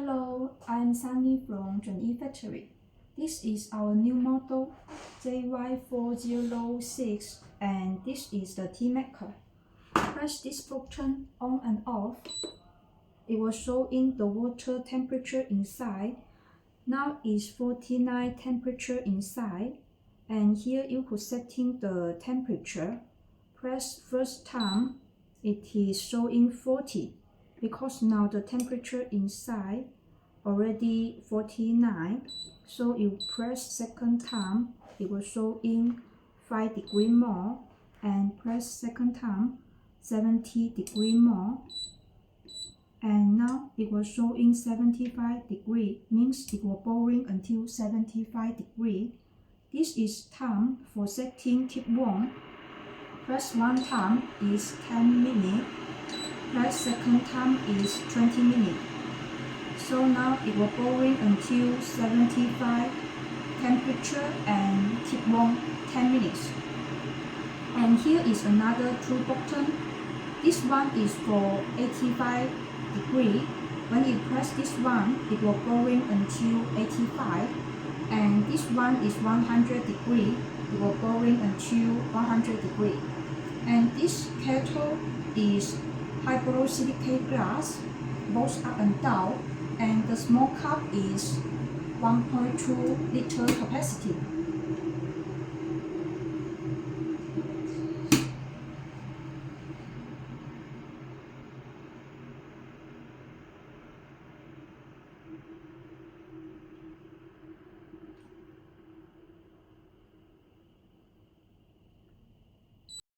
Hello, I'm Sunny from Zhenyi Factory. This is our new model JY406 and this is the tea maker. Press this button on and off. It will show in the water temperature inside. Now is 49 temperature inside, and here you could setting the temperature. Press first time, it is showing 40 because now the temperature inside already 49. So you press second time, it will show in 5 degrees more, and press second time 70 degrees more, and now it will show in 75 degrees, means it will boiling until 75 degrees. This is time for setting keep warm. Press one time is 10 minutes, press second time is 20 minutes. So now it will boiling until 75 temperature and keep warm 10 minutes. And here is another two button. This one is for 85 degrees. When you press this one, it will boiling until 85. And this one is 100 degrees. It will boiling until 100 degrees. And this kettle is high borosilicate glass, both up and down, and the small cup is 1.2 liter capacity.